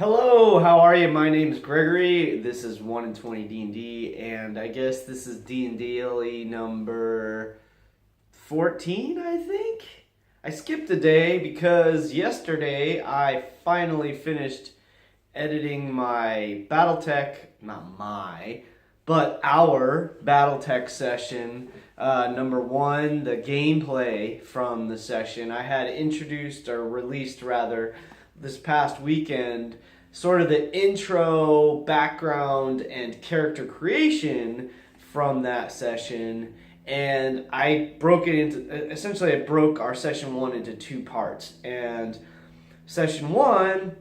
Hello, how are you? My name's Gregory. This is 1 in 20 D&D, and I guess this is DnDaily number 14, I think? I skipped a day because yesterday I finally finished editing my Battletech, not my, but our Battletech session, number 1, the gameplay from the session. I had introduced, or released rather, this past weekend, sort of the intro, background, and character creation from that session. And I broke it into, essentially I broke our session 1 into 2 parts. And session 1,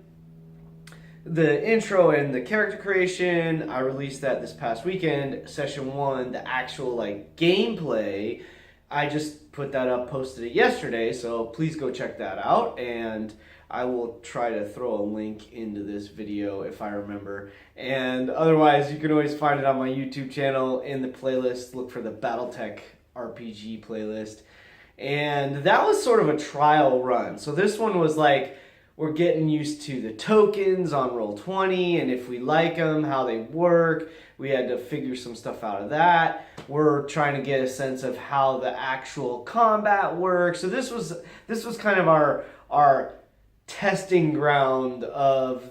the intro and the character creation, I released that this past weekend. Session 1, the actual gameplay, I just put that up, posted it yesterday, so please go check that out. And I will try to throw a link into this video if I remember. And otherwise, you can always find it on my YouTube channel in the playlist. Look for the Battletech RPG playlist. And that was sort of a trial run. So this one was like, we're getting used to the tokens on Roll20 and if we like them, how they work. We had to figure some stuff out of that. We're trying to get a sense of how the actual combat works. So this was kind of our testing ground of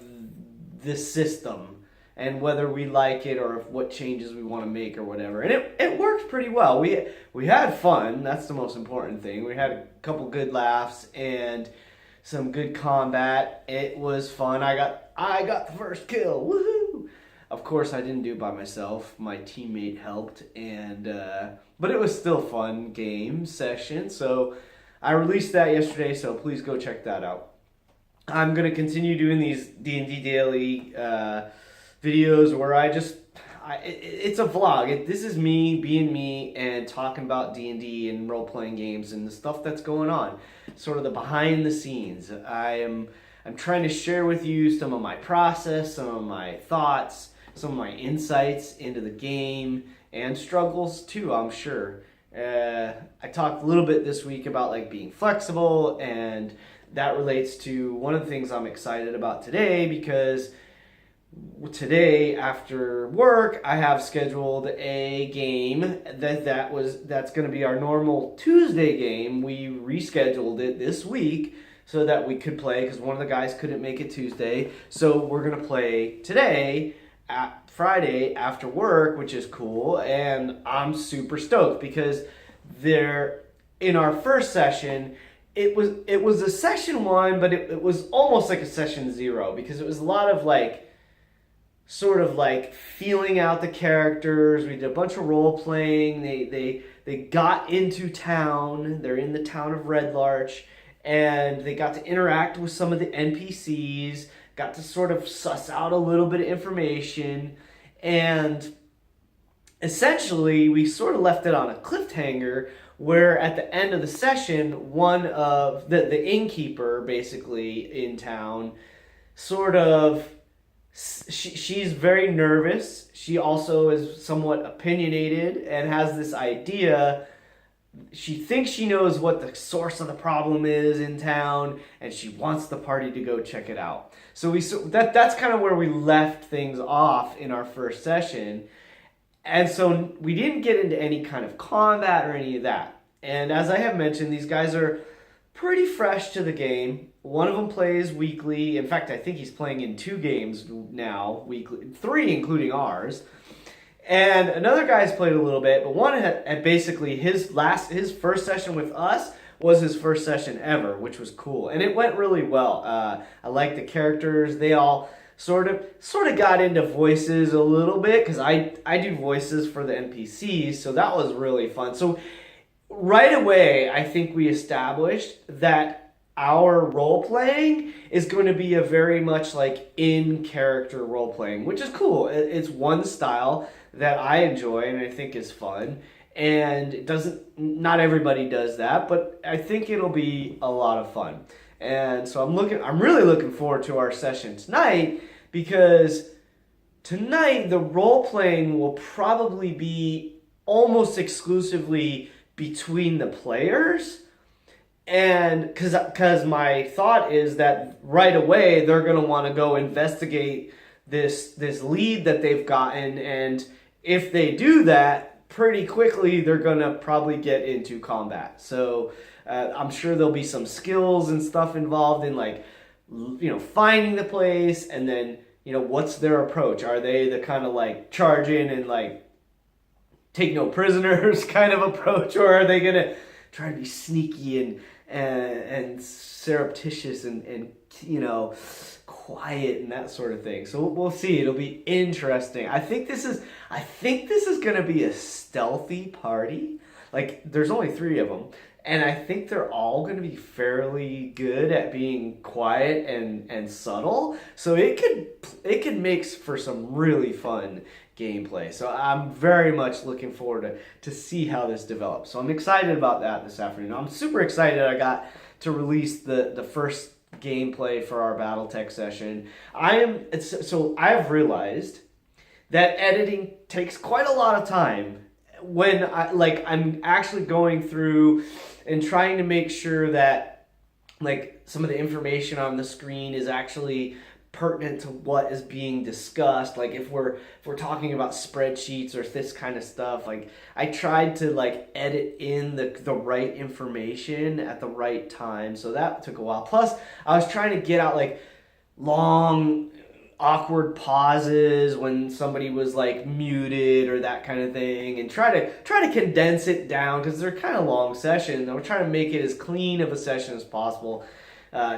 the system and whether we like it or what changes we want to make or whatever. And it worked pretty well. We had fun. That's the most important thing. We had a couple good laughs and some good combat. It was fun. I got the first kill. Woohoo! Of course, I didn't do it by myself. My teammate helped, and but it was still fun game session. So I released that yesterday. So please go check that out. I'm going to continue doing these D&D daily videos where it's a vlog. This is me being me and talking about D&D and role-playing games and the stuff that's going on. Sort of the behind the scenes. I'm trying to share with you some of my process, some of my thoughts, some of my insights into the game and struggles too, I'm sure. I talked a little bit this week about being flexible, and that relates to one of the things I'm excited about today, because today after work I have scheduled a game that's going to be our normal Tuesday game. We rescheduled it this week so that we could play, because one of the guys couldn't make it Tuesday. So we're going to play today at Friday after work, which is cool, and I'm super stoked because in our first session it was a session 1, but it was almost like a session 0, because it was a lot of sort of feeling out the characters. We did a bunch of role playing. They got into town. They're in the town of Red Larch, and they got to interact with some of the NPCs, got to sort of suss out a little bit of information, and essentially we sort of left it on a cliffhanger where at the end of the session, one of the innkeeper basically in town sort of, she's very nervous. She also is somewhat opinionated and has this idea. She thinks she knows what the source of the problem is in town, and she wants the party to go check it out. So that's kind of where we left things off in our first session. And so we didn't get into any kind of combat or any of that. And as I have mentioned, these guys are pretty fresh to the game. One of them plays weekly. In fact, I think he's playing in 2 games now, weekly, 3 including ours. And another guy's played a little bit, but one had basically his first session with us was his first session ever, which was cool. And it went really well. I like the characters. They all sort of got into voices a little bit, because I do voices for the NPCs, so that was really fun. So right away, I think we established that our role-playing is going to be a very much in-character role-playing, which is cool. It's one style that I enjoy and I think is fun. And not everybody does that, but I think it'll be a lot of fun. And so I'm really looking forward to our session tonight, because tonight the role-playing will probably be almost exclusively between the players. And because my thought is that right away they're going to want to go investigate this lead that they've gotten, and if they do that, pretty quickly they're going to probably get into combat. So I'm sure there'll be some skills and stuff involved in, like, finding the place, and then what's their approach. Are they the kind of like charge in and like take no prisoners kind of approach, or are they gonna try to be sneaky and surreptitious and quiet and that sort of thing? So we'll see. It'll be interesting. I think this is gonna be a stealthy party. Like, there's only 3 of them, and I think they're all going to be fairly good at being quiet and subtle. So it could make for some really fun gameplay. So I'm very much looking forward to see how this develops. So I'm excited about that this afternoon. I'm super excited I got to release the first gameplay for our Battletech session. I've realized that editing takes quite a lot of time when I'm actually going through and trying to make sure that like some of the information on the screen is actually pertinent to what is being discussed. Like if we're talking about spreadsheets or this kind of stuff, like I tried to like edit in the right information at the right time. So that took a while. Plus I was trying to get out like long awkward pauses when somebody was like muted or that kind of thing, and try to condense it down because they're kind of long sessions. And we're trying to make it as clean of a session as possible,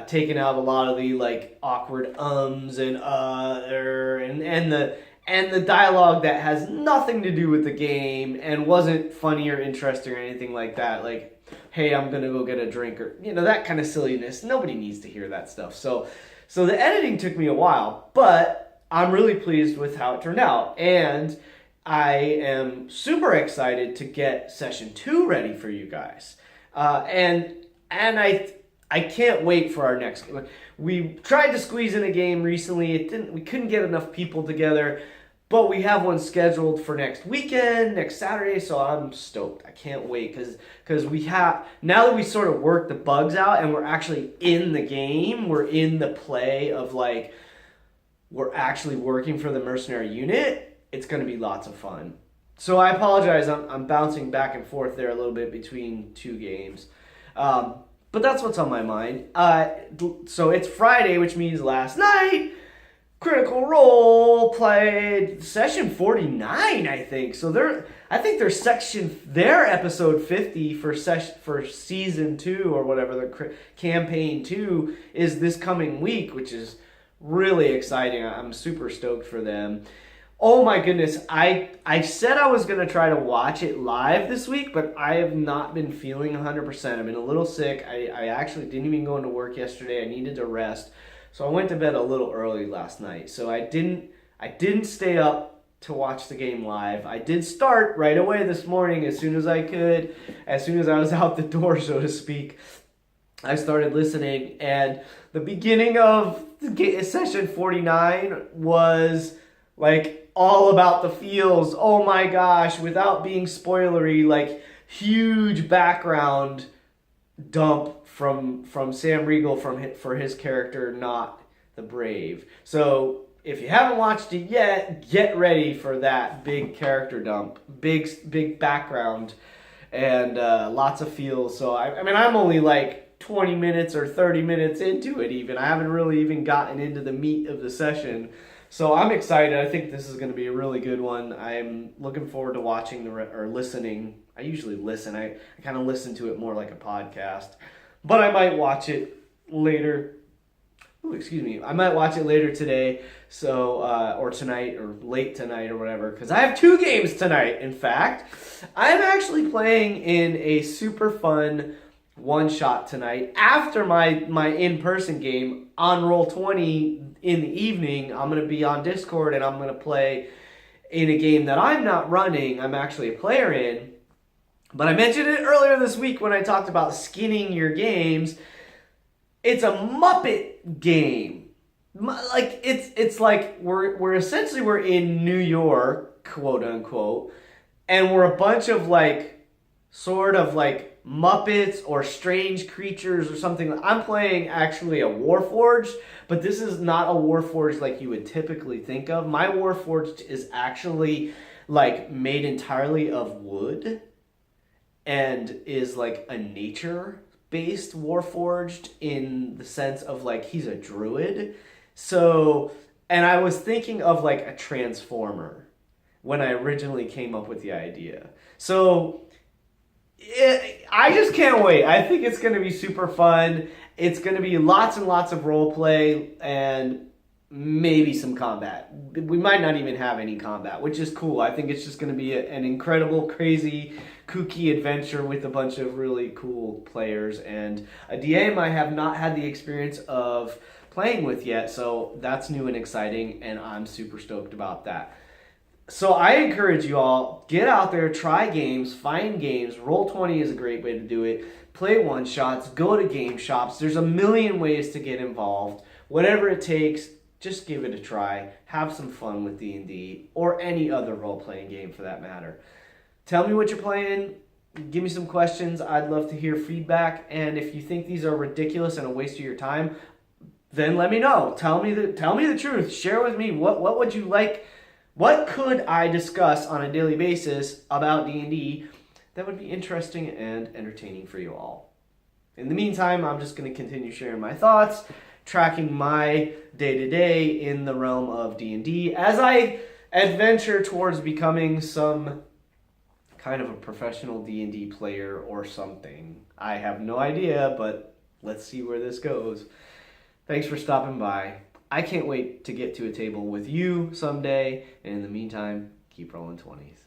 taking out a lot of the like awkward ums and and the dialogue that has nothing to do with the game and wasn't funny or interesting or anything like that. Like, hey, I'm gonna go get a drink, or that kind of silliness. Nobody needs to hear that stuff. So the editing took me a while, but I'm really pleased with how it turned out. And I am super excited to get session 2 ready for you guys. And I can't wait for our next game. We tried to squeeze in a game recently. We couldn't get enough people together, but we have one scheduled for next weekend, next Saturday, so I'm stoked. I can't wait because we have, now that we sort of worked the bugs out and we're actually in the game, we're in the play of like, we're actually working for the mercenary unit, it's going to be lots of fun. So I apologize, I'm bouncing back and forth there a little bit between 2 games. But that's what's on my mind. So it's Friday, which means last night, Critical Role played session 49, I think. So I think their episode 50 for season 2 or whatever, the campaign 2 is this coming week, which is really exciting. I'm super stoked for them. Oh my goodness, I said I was going to try to watch it live this week, but I have not been feeling 100%. I've been a little sick. I actually didn't even go into work yesterday. I needed to rest. So I went to bed a little early last night. So I didn't stay up to watch the game live. I did start right away this morning as soon as I could, as soon as I was out the door, so to speak. I started listening, and the beginning of session 49 was like all about the feels. Oh my gosh, without being spoilery, like huge background dump from Sam Riegel for his character, Not the Brave. So if you haven't watched it yet, get ready for that big character dump, big background, and lots of feels. So I mean, I'm only like 20 minutes or 30 minutes into it even. I haven't really even gotten into the meat of the session. So I'm excited. I think this is going to be a really good one. I'm looking forward to watching or listening. I usually listen. I kind of listen to it more like a podcast. But I might watch it later. Ooh, excuse me. I might watch it later today, or tonight, or late tonight, or whatever. Because I have 2 games tonight, in fact. I'm actually playing in a super fun one-shot tonight. After my in-person game on Roll20 in the evening, I'm going to be on Discord, and I'm going to play in a game that I'm not running. I'm actually a player in. But I mentioned it earlier this week when I talked about skinning your games. It's a Muppet game. Like it's like we're essentially in New York, quote unquote, and we're a bunch of like sort of like Muppets or strange creatures or something. I'm playing actually a Warforged, but this is not a Warforged like you would typically think of. My Warforged is actually like made entirely of wood and is like a nature based Warforged in the sense of like he's a druid. So, and I was thinking of like a transformer when I originally came up with the idea. So, I just can't wait. I think it's going to be super fun. It's going to be lots and lots of role play and maybe some combat. We might not even have any combat, which is cool. I think it's just going to be an incredible, crazy, kooky adventure with a bunch of really cool players and a DM I have not had the experience of playing with yet, so that's new and exciting, and I'm super stoked about that. So I encourage you all, get out there, try games, find games. Roll20 is a great way to do it. Play one-shots, go to game shops. There's a million ways to get involved. Whatever it takes, just give it a try. Have some fun with D&D or any other role-playing game for that matter. Tell me what you're playing. Give me some questions. I'd love to hear feedback. And if you think these are ridiculous and a waste of your time, then let me know. Tell me the truth. Share with me what would you like. What could I discuss on a daily basis about D&D that would be interesting and entertaining for you all? In the meantime, I'm just going to continue sharing my thoughts, tracking my day-to-day in the realm of D&D as I adventure towards becoming some kind of a professional D&D player or something. I have no idea, but let's see where this goes. Thanks for stopping by. I can't wait to get to a table with you someday. And in the meantime, keep rolling 20s.